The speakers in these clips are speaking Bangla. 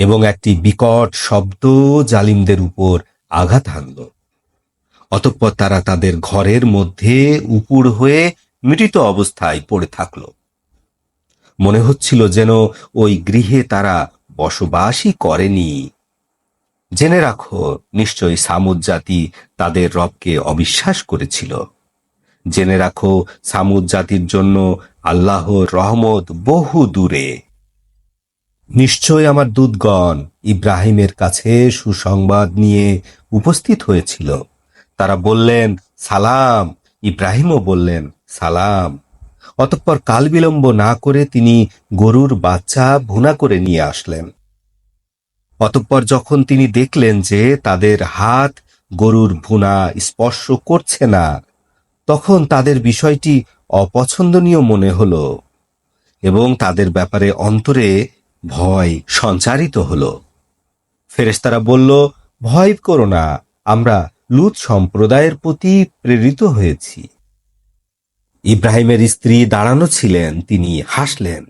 এবং একটি বিকট শব্দ জালিমদের উপর আঘাত হানল। অতঃপর তারা তাদের ঘরের মধ্যে উপুড় হয়ে মৃত অবস্থায় পড়ে থাকল। মনে হচ্ছিল যেন ওই গৃহে তারা বসবাসই করেনি। জেনে রাখো, নিশ্চয়ই সামুদ জাতি তাদের রবকে অবিশ্বাস করেছিল। জেনে রাখো, সামুদ জাতির জন্য আল্লাহর রহমত বহু দূরে। নিশ্চয় আমার দূতগণ ইব্রাহিমের কাছে সুসংবাদ নিয়ে উপস্থিত হয়েছিল। তারা বললেন সালাম, ইব্রাহিমও বললেন সালাম। অতঃপর কাল বিলম্ব না করে তিনি গরুর বাচ্চা ভুনা করে নিয়ে আসলেন। অতঃপর যখন তিনি দেখলেন যে তাদের হাত গরুর ভুনা স্পর্শ করছে না, তখন তাদের বিষয়টি অপছন্দনীয় মনে হল এবং তাদের ব্যাপারে অন্তরে ভয় সঞ্চারিত হল। ফেরেশতারা বলল, ভয় করো না, আমরা লূত সম্প্রদায়ের প্রতি প্রেরিত হয়েছি। ইব্রাহিমের স্ত্রী দাঁড়ানো ছিলেন, তিনি হাসলেন।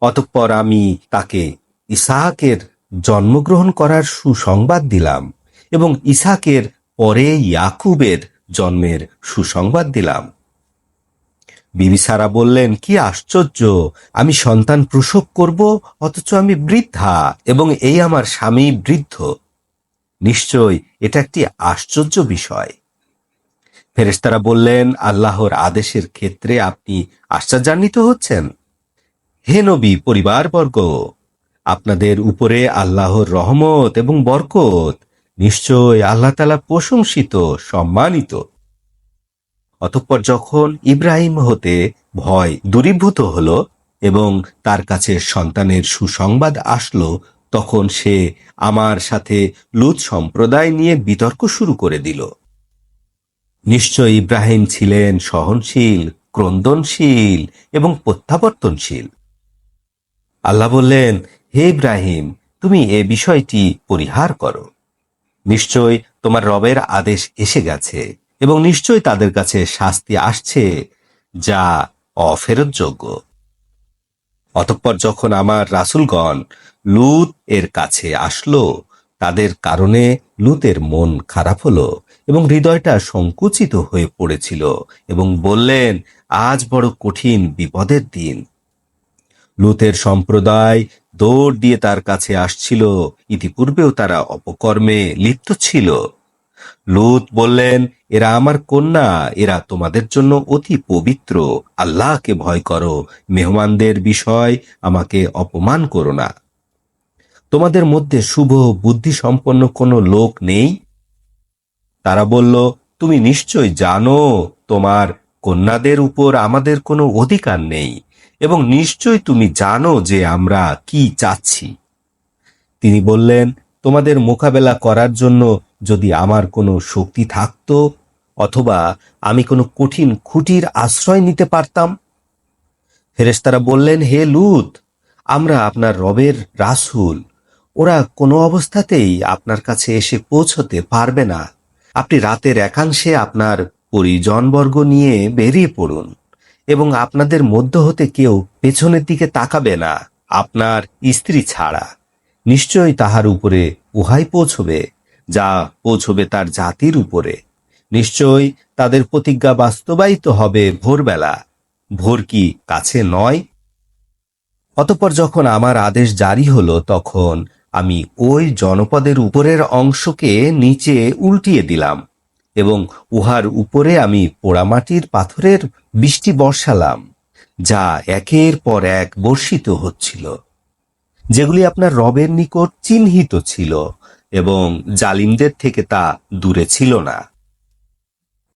অতঃপর আমি তাকে ইসহাকের জন্মগ্রহণ করার সুসংবাদ দিলাম এবং ইসহাকের পরে ইয়াকুবের জন্মের সুসংবাদ দিলাম। বিবি সারা বললেন, কি আশ্চর্য! আমি সন্তান প্রসব করব, অথচ আমি বৃদ্ধা এবং এই আমার স্বামী বৃদ্ধ। নিশ্চয় এটা একটি আশ্চর্য বিষয়। ফেরেশতারা বললেন, আল্লাহর আদেশের ক্ষেত্রে আপনি আশ্চর্যান্বিত হচ্ছেন? হে নবী পরিবারবর্গ, আপনাদের উপরে আল্লাহর রহমত এবং বরকত। নিশ্চয় আল্লাহ তাআলা প্রশংসিত, সম্মানিত। অতঃপর যখন ইব্রাহিম হতে ভয় দূরীভূত হল এবং তার কাছে সন্তানের সুসংবাদ আসলো, তখন সে আমার সাথে লূত সম্প্রদায় নিয়ে বিতর্ক শুরু করে দিল। নিশ্চয় ইব্রাহিম ছিলেন সহনশীল, ক্রন্দনশীল এবং প্রত্যাবর্তনশীল। আল্লাহ বললেন, হে ইব্রাহিম, তুমি এ বিষয়টি পরিহার করো। নিশ্চয় তোমার রবের আদেশ এসে গেছে এবং নিশ্চয় তাদের কাছে শাস্তি আসছে যা অফেরতযোগ্য। অতঃপর যখন আমার রাসূলগণ লূত এর কাছে আসলো, তাদের কারণে লূতের মন খারাপ হলো এবং হৃদয়টা সংকুচিত হয়ে পড়েছিল এবং বললেন, আজ বড় কঠিন বিপদের দিন। লূতের সম্প্রদায় দৌড় দিয়ে তার কাছে আসছিল। ইতিপূর্বেও তারা অপকর্মে লিপ্ত ছিল। লূত বললেন, এরা আমার কন্যা, এরা তোমাদের জন্য অতি পবিত্র। আল্লাহকে ভয় করো, মেহমানদের বিষয় আমাকে অপমান করো না। তোমাদের মধ্যে শুভ বুদ্ধি সম্পন্ন কোনো লোক নেই? তারা বলল, তুমি নিশ্চয় জানো তোমার কন্যাদের উপর আমাদের কোনো অধিকার নেই এবং নিশ্চয় তুমি জানো যে আমরা কি চাচ্ছি। তিনি বললেন, তোমাদের মোকাবেলা করার জন্য যদি আমার কোনো শক্তি থাকত অথবা আমি কোনো কঠিন খুঁটির আশ্রয় নিতে পারতাম। ফেরেশতারা বললেন, হে লূত, আমরা আপনার রবের রাসূল, ওরা কোনো অবস্থাতেই আপনার কাছে এসে পৌঁছতে পারবে না। আপনি রাতের একাংশে আপনার পরিজনবর্গ নিয়ে বেরিয়ে পড়ুন এবং আপনাদের মধ্য হতে কেউ পেছনের দিকে তাকাবে না, আপনার স্ত্রী ছাড়া। নিশ্চয়ই তাহার উপরে উহাই পৌঁছবে যা পৌঁছবে তার জাতির উপরে। নিশ্চয় তাদের প্রতিজ্ঞা বাস্তবায়িত হবে ভোরবেলা। ভোর কি কাছে নয়? অতঃপর যখন আমার আদেশ জারি হলো, তখন আমি ওই জনপদের উপরের অংশকে নিচে উল্টিয়ে দিলাম এবং উহার উপরে আমি পোড়ামাটির পাথরের বৃষ্টি বর্ষালাম, যা একের পর এক বর্ষিত হচ্ছিল, যেগুলি আপনার রবের নিকট চিহ্নিত ছিল এবং জালিমদের থেকে তা দূরে ছিল না।